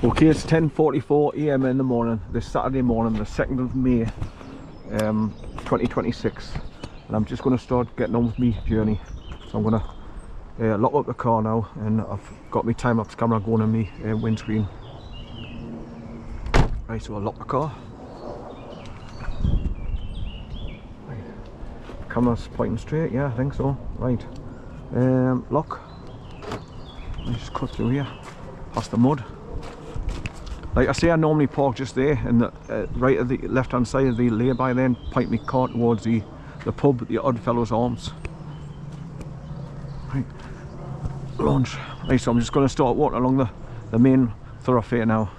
Okay, it's 10:44 AM in the morning, this Saturday morning, the 2nd of May 2026, and I'm just going to start getting on with my journey. So I'm going to lock up the car now, and I've got my time-lapse camera going on my windscreen. Right, so I'll lock the car. Right. Camera's pointing straight, yeah, I think so. Right, lock. Let me just cut through here, past the mud. Like I say, I normally park just there, and right at the left-hand side of the lay-by, then point my car towards the pub, the Oddfellows Arms. Right, launch. Right, so I'm just going to start walking along the main thoroughfare now,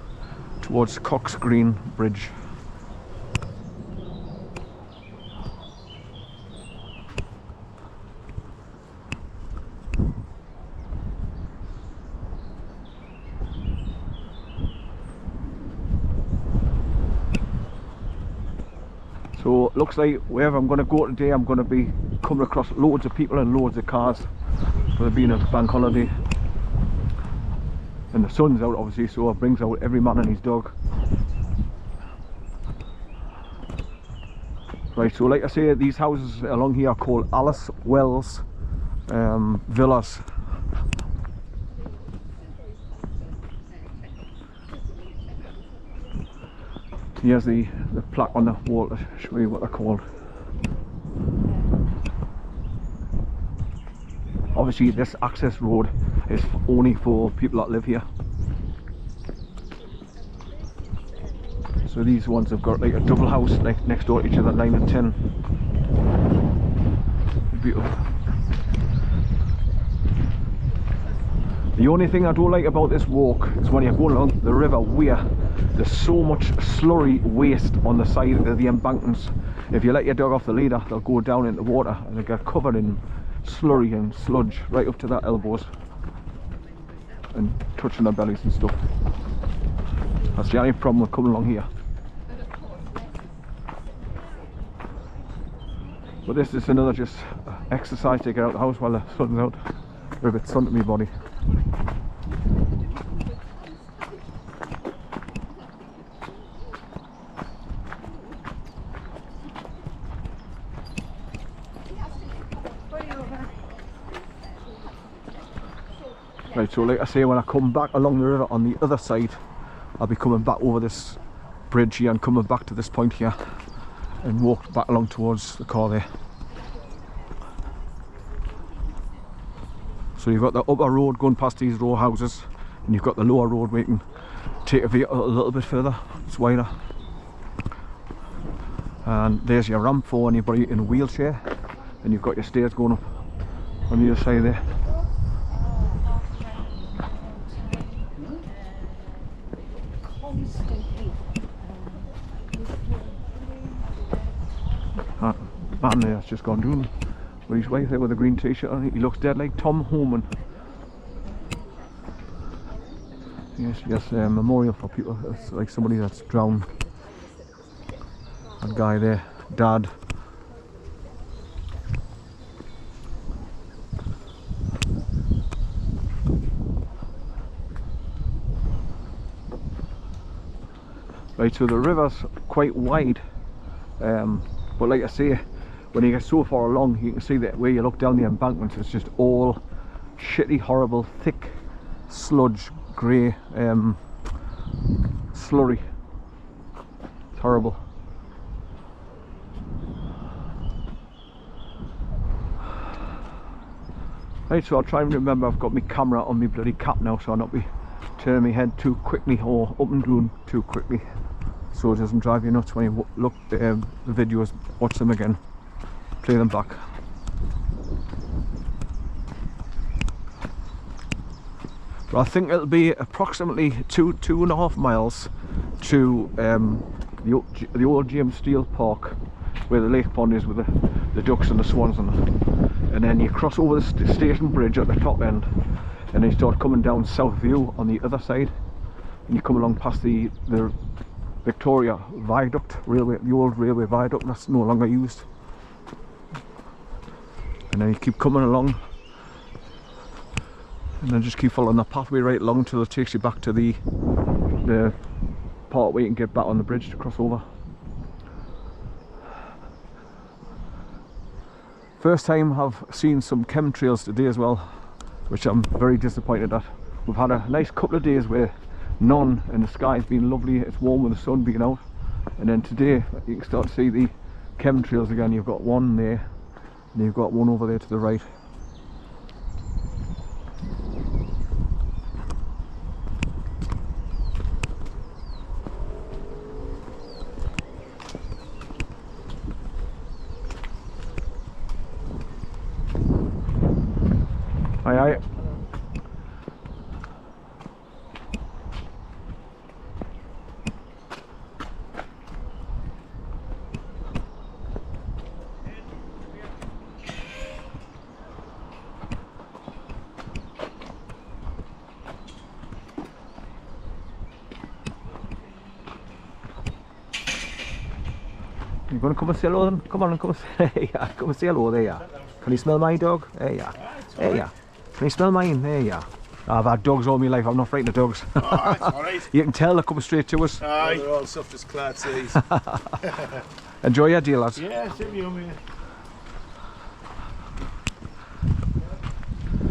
towards COXGREEN Bridge. So it looks like wherever I'm going to go today, I'm going to be coming across loads of people and loads of cars, for there being a bank holiday. And the sun's out obviously, so it brings out every man and his dog. Right, so like I say, these houses along here are called Alice Wells Villas. Here's the plaque on the wall to show you what they're called. Obviously this access road is only for people that live here. So these ones have got like a double house like next door to each other, 9 and 10. Beautiful. The only thing I don't like about this walk is when you're going along the river Weir, there's so much slurry waste on the side of the embankments. If you let your dog off the leader, they'll go down into the water and they get covered in slurry and sludge right up to their elbows and touching their bellies and stuff. That's the only problem with coming along here. But this is another just exercise to get out of the house while the sun's out. With a bit sun to my body. Right, so like I say, when I come back along the river on the other side, I'll be coming back over this bridge here and coming back to this point here and walk back along towards the car there. So you've got the upper road going past these row houses, and you've got the lower road where you can take a vehicle a little bit further, it's wider. And there's your ramp for anybody in a wheelchair, and you've got your stairs going up on the other side there. That man there has just gone down with his wife there with a green t-shirt on. He looks dead like Tom Homan. Yes, a memorial for people. It's like somebody that's drowned. That guy there, Dad. Right, so the river's quite wide, but like I say, when you get so far along, you can see that where you look down the embankment, it's just all shitty, horrible, thick sludge, grey, slurry. It's horrible. Right, so I'll try and remember I've got my camera on my bloody cap now, so I'll not be turning my head too quickly or up and down too quickly, so it doesn't drive you nuts when you look the videos, watch them again, play them back. But I think it'll be approximately 2.5 miles to the old James Steele Park, where the lake pond is with the ducks and the swans on it. And then you cross over the station bridge at the top end, and then you start coming down South View on the other side, and you come along past the Victoria Viaduct railway, the old railway viaduct that's no longer used. And then you keep coming along, and then just keep following the pathway right along until it takes you back to the the part where you can get back on the bridge to cross over. First time I've seen some chemtrails today as well, which I'm very disappointed at. We've had a nice couple of days where none, and the sky's been lovely, it's warm with the sun being out, and then today you can start to see the chemtrails again. You've got one there and you've got one over there to the right. Aye, aye. You gonna come and say hello then? Come on and come and say, yeah, come and say hello there, yeah. Can you smell my dog? There, yeah. There, yeah. Can you smell mine? There, yeah. I've had dogs all my life, I'm not frightened of dogs. Alright, alright. You can tell they're coming straight to us. Aye, they're all soft as clad seas. Enjoy your day, lads. Yeah, same you, mate.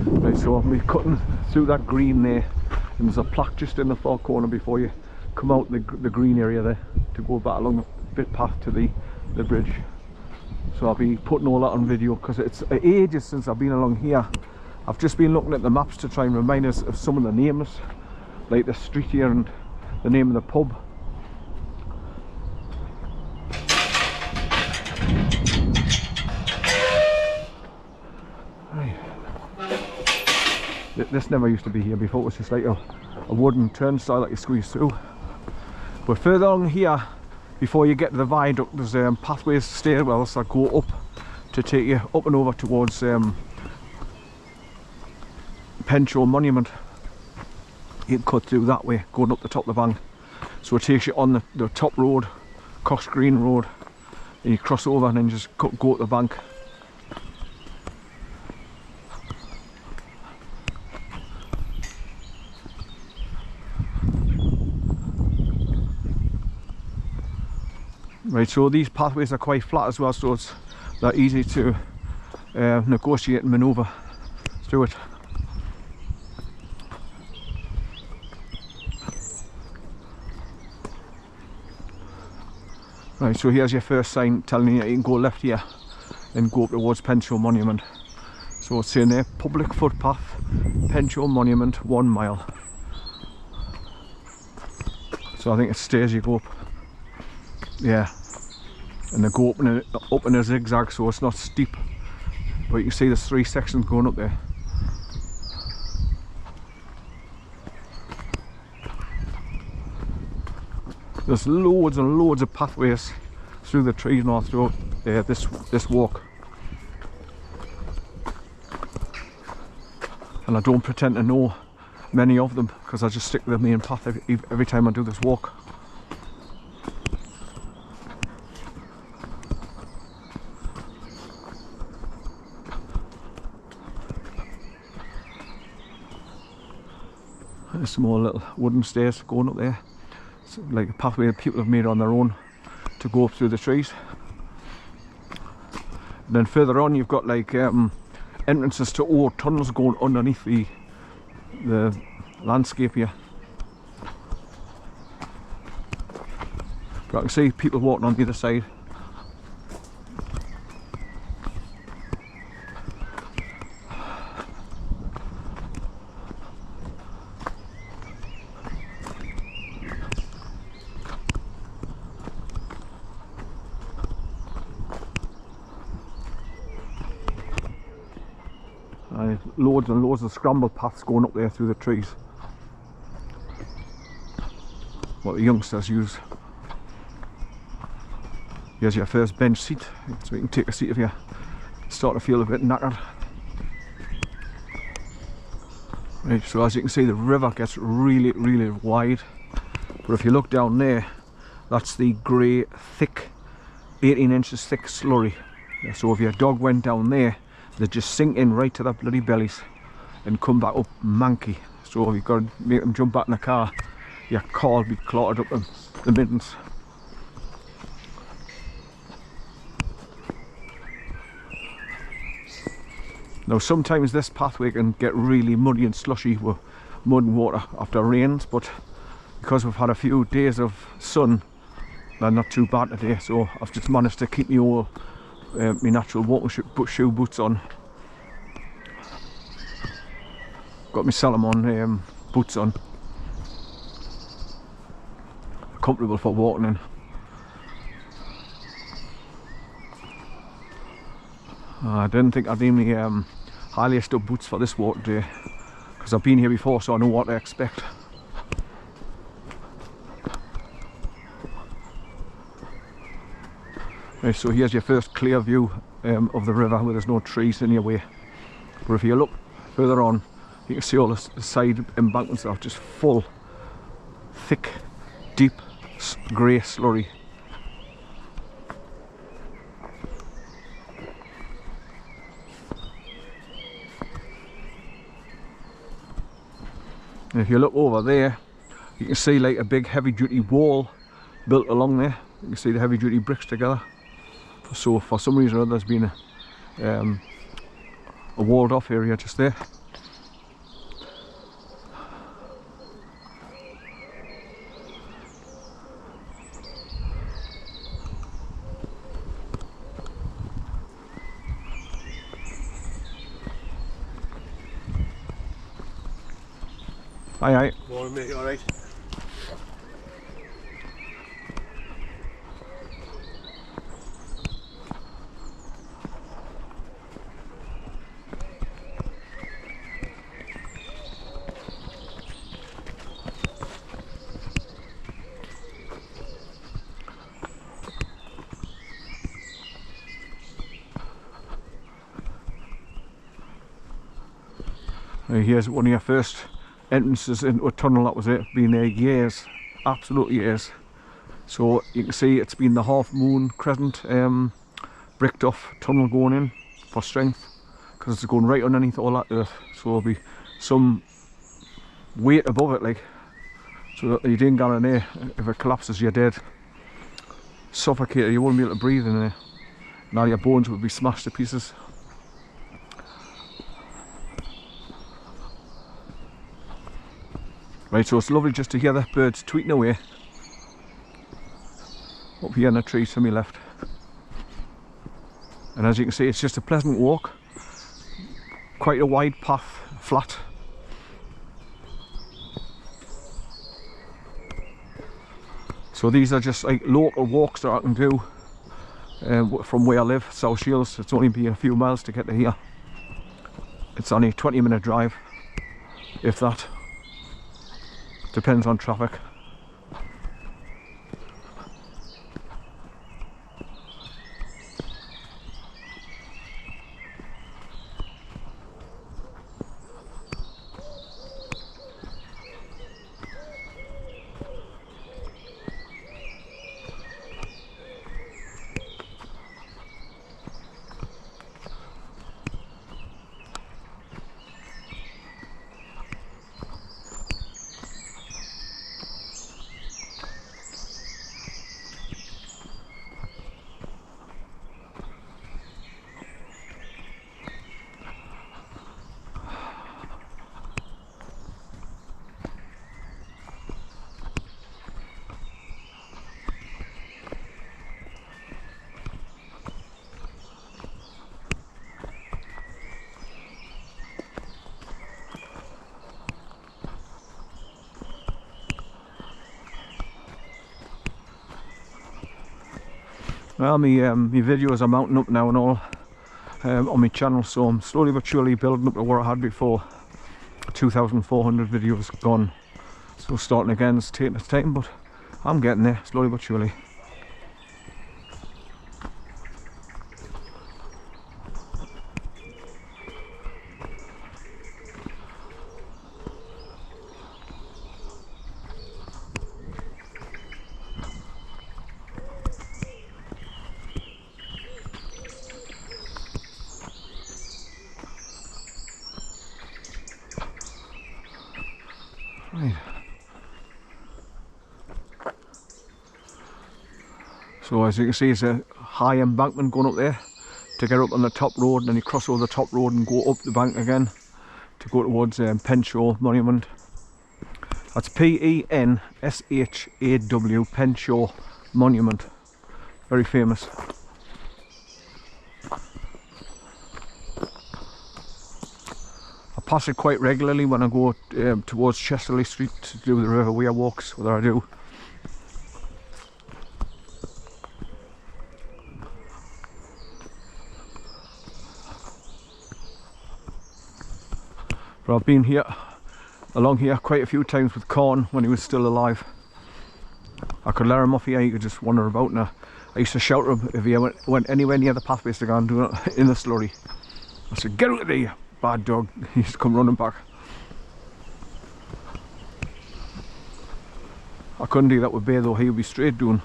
Right, so we're cutting through that green there, and there's a plaque just in the far corner before you come out the green area there to go back along the bit path to the bridge. So I'll be putting all that on video because it's ages since I've been along here. I've just been looking at the maps to try and remind us of some of the names, like the street here and the name of the pub. Right. This never used to be here before. It was just like a wooden turnstile that you squeeze through. But further along here, before you get to the viaduct, there's pathways, stairwells that go up to take you up and over towards Penshaw Monument. You can cut through that way, going up the top of the bank. So it takes you on the top road, COXGREEN Road, and you cross over and then just go up the bank. Right, so these pathways are quite flat as well, so they're easy to negotiate and manoeuvre through it. Right, so here's your first sign telling you can go left here and go up towards Penshaw Monument. So it's saying there, public footpath, Penshaw Monument, 1 mile. So I think it stays you go up. Yeah, and they go up in a zigzag, so it's not steep, but you can see there's 3 sections going up there. There's loads and loads of pathways through the trees and all through this walk, and I don't pretend to know many of them because I just stick to the main path every time I do this walk. There's small little wooden stairs going up there. It's like a pathway that people have made on their own to go up through the trees. And then further on you've got like entrances to old tunnels going underneath the landscape here. But I can see people walking on the other side. Loads and loads of scramble paths going up there through the trees. What the youngsters use. Here's your first bench seat, so you can take a seat if you start to feel a bit knackered. Right, so as you can see, the river gets really, really wide. But if you look down there, that's the grey, thick, 18 inches thick slurry. So if your dog went down there, they just sink in right to their bloody bellies and come back up manky. So you've got to make them jump back in the car your car will be clotted up in the middens. Now sometimes this pathway can get really muddy and slushy with mud and water after rains, but because we've had a few days of sun, they're not too bad today. So I've just managed to keep my natural walking shoe boots on. Got my Salomon boots on, comfortable for walking in. I didn't think I'd need my high laced up boots for this walk today, because I've been here before, so I know what to expect. Right, so here's your first clear view of the river where there's no trees in your way. But if you look further on, you can see all the side embankments are just full, thick, deep, grey slurry. And if you look over there, you can see like a big heavy duty wall built along there. You can see the heavy duty bricks together. So for some reason or other there's been a walled off area just there. Aye. Morning, mate, alright? Here's one of your first entrances into a tunnel. That was it. Been there years, absolute years. So you can see it's been the half moon crescent bricked off tunnel going in for strength, because it's going right underneath all that earth. So there'll be some weight above it, like, so that you didn't get in there. If it collapses, you're dead, suffocated. You won't be able to breathe in there. Now your bones would be smashed to pieces. Right, so it's lovely just to hear the birds tweeting away up here in the trees to my left. And as you can see, it's just a pleasant walk, quite a wide path, flat. So these are just like local walks that I can do from where I live, South Shields. It's only been a few miles to get to here. It's only a 20-minute drive, if that. Depends on traffic. Well, my videos are mounting up now and all on my channel, so I'm slowly but surely building up to what I had before. 2,400 videos gone, so starting again is taking its time, but I'm getting there slowly but surely. Right. So as you can see, it's a high embankment going up there to get up on the top road, and then you cross over the top road and go up the bank again to go towards Penshaw Monument. That's P-E-N-S-H-A-W, Penshaw Monument. Very famous. I pass it quite regularly when I go towards Chesterley Street to do the River Wear walks, whether I do. But I've been here, along here, quite a few times with Corn when he was still alive. I could let him off here, he could just wander about, and I used to shout at him if he went anywhere near the pathways to go and do it in the slurry. I said, "Get out of there, you bad dog." He used to come running back. I couldn't do that with Bear though, he would be straight doing.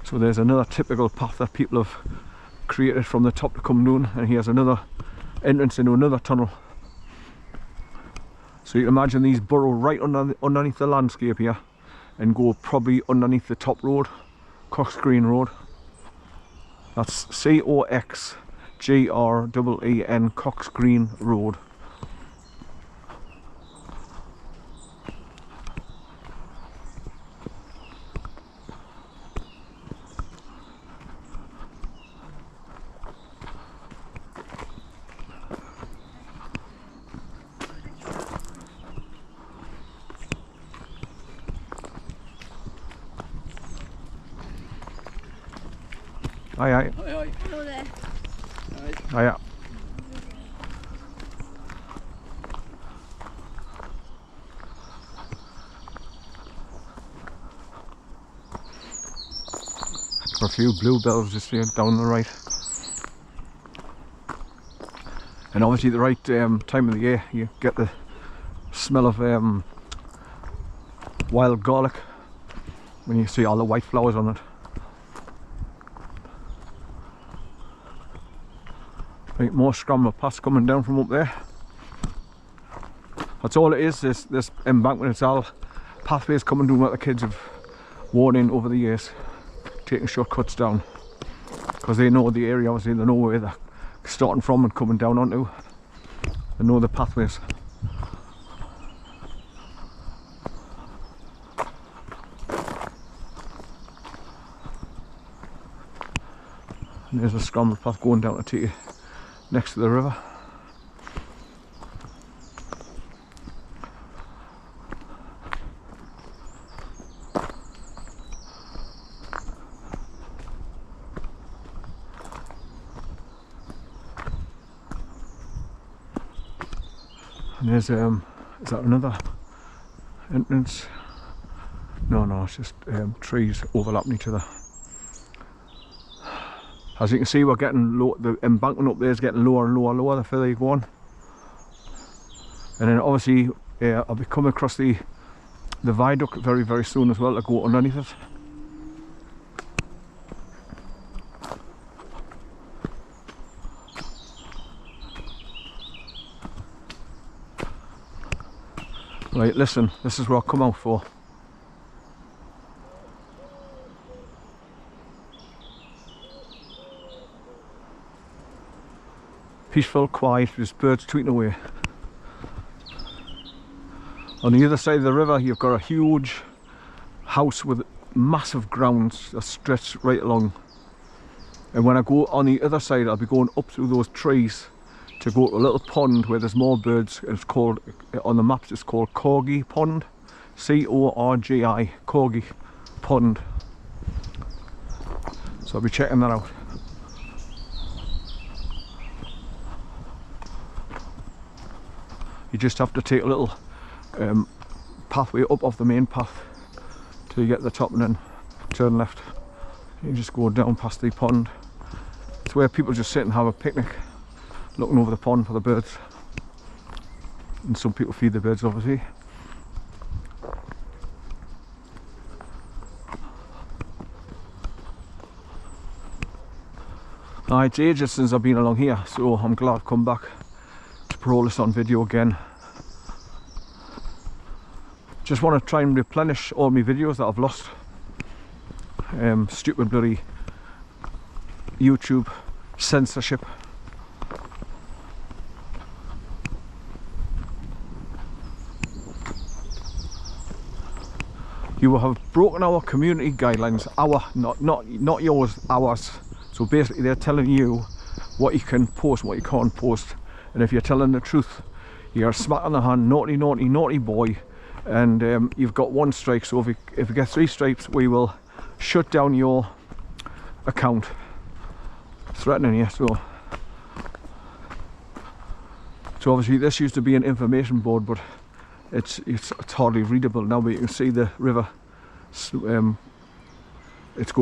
So there's another typical path that people have created from the top to come down, and here's another entrance into another tunnel. So you can imagine these burrow right underneath the landscape here and go probably underneath the top road, COXGREEN Road. That's C-O-X-G-R-E-E-N, COXGREEN Road. Aye, aye. Aye, aye. Hello there. Aye, aye. A few bluebells just here down the right. And obviously the right time of the year, you get the smell of wild garlic when you see all the white flowers on it. Right, more scramble paths coming down from up there. That's all it is, this embankment. It's all pathways coming down what the kids have worn in over the years, taking shortcuts down, because they know the area. Obviously they know where they're starting from and coming down onto. They know the pathways. And there's a scramble path going down to take you next to the river. And there's is that another entrance? No, it's just trees overlapping each other. As you can see, we're getting low, the embankment up there is getting lower and lower and lower the further you go on. And then obviously I'll be coming across the viaduct very, very soon as well to go underneath it. Right, listen, this is what I come out for. Peaceful, quiet, just birds tweeting away. On the other side of the river you've got a huge house with massive grounds that stretch right along. And when I go on the other side, I'll be going up through those trees to go to a little pond where there's more birds. It's called, on the maps it's called Corgi Pond. C-O-R-G-I, Corgi Pond. So I'll be checking that out. You just have to take a little pathway up off the main path till you get to the top and then turn left. You just go down past the pond. It's where people just sit and have a picnic, looking over the pond for the birds. And some people feed the birds, obviously. It's ages since I've been along here, so I'm glad I've come back to put all this on video again. just want to try and replenish all my videos that I've lost. Stupid bloody YouTube censorship. You have broken our community guidelines, not yours, ours. So basically they're telling you what you can post, what you can't post, and if you're telling the truth, you're a smack on the hand, naughty, naughty, naughty boy, and you've got 1 strike. So if you get 3 strikes, we will shut down your account. Threatening you. So obviously this used to be an information board, but it's hardly readable now, but you can see the river. It's going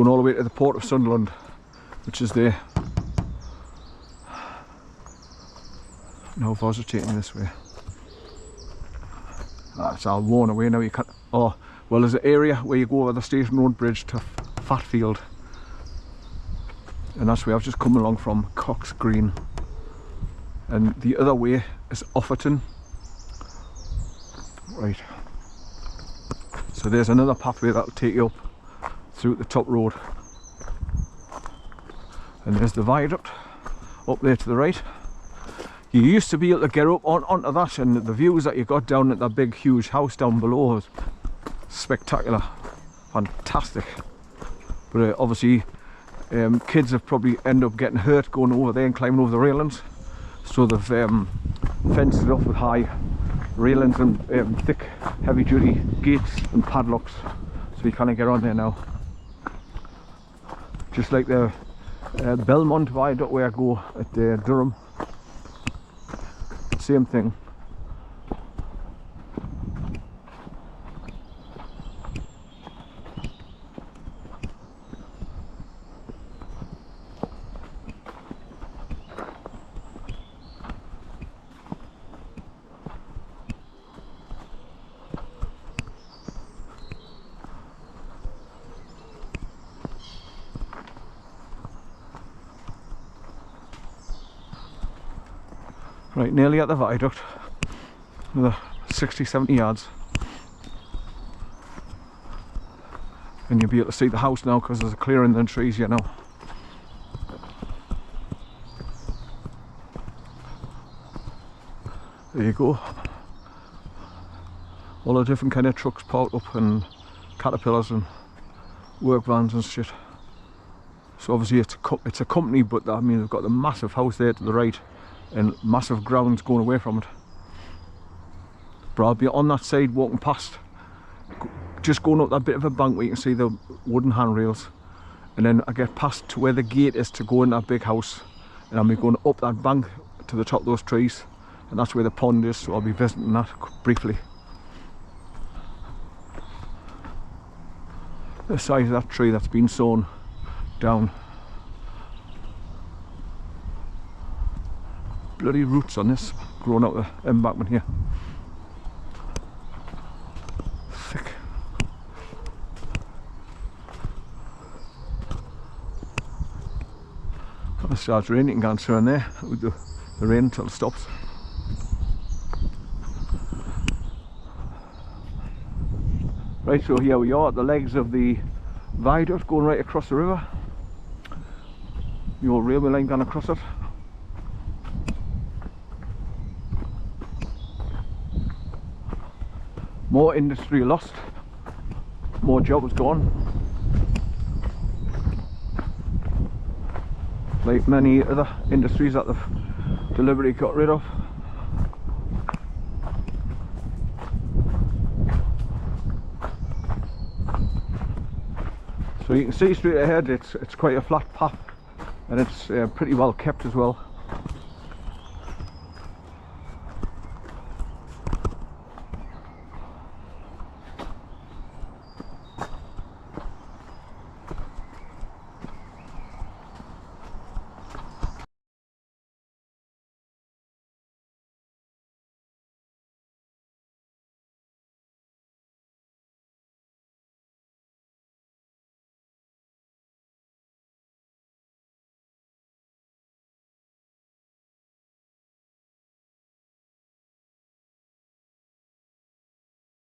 all the way to the port of Sunderland, which is there. Now if I was taking this way, it's all worn away now. You can't. Oh well, there's an area where you go over the Station Road Bridge to Fatfield, and that's where I've just come along from, COXGREEN, and the other way is Offerton. Right, so there's another pathway that'll take you up through the top road, and there's the viaduct up there to the right. You used to be able to get up onto that, and the views that you got down at that big huge house down below was spectacular, fantastic. But obviously kids have probably ended up getting hurt going over there and climbing over the railings, so they've fenced it off with high railings and thick heavy duty gates and padlocks, so you can't get on there now. Just like the Belmont viaduct where I go at Durham, same thing. Right, nearly at the viaduct, another 60-70 yards, and you'll be able to see the house now because there's a clearing in the trees here now. There you go, all the different kind of trucks parked up, and caterpillars and work vans and shit. So obviously it's a company, but I mean they've got the massive house there to the right and massive grounds going away from it. But I'll be on that side walking past, just going up that bit of a bank where you can see the wooden handrails, and then I get past to where the gate is to go in that big house, and I'll be going up that bank to the top of those trees, and that's where the pond is, so I'll be visiting that briefly. The size of that tree that's been sawn down. Bloody roots on this, growing out the embankment here. Thick. If it starts raining, you can go and turn there with the rain until it stops. Right, so here we are at the legs of the viaduct going right across the river. The old railway line going across it. More industry lost, more jobs gone. Like many other industries that they've deliberately got rid of. So you can see straight ahead, it's quite a flat path, and it's pretty well kept as well.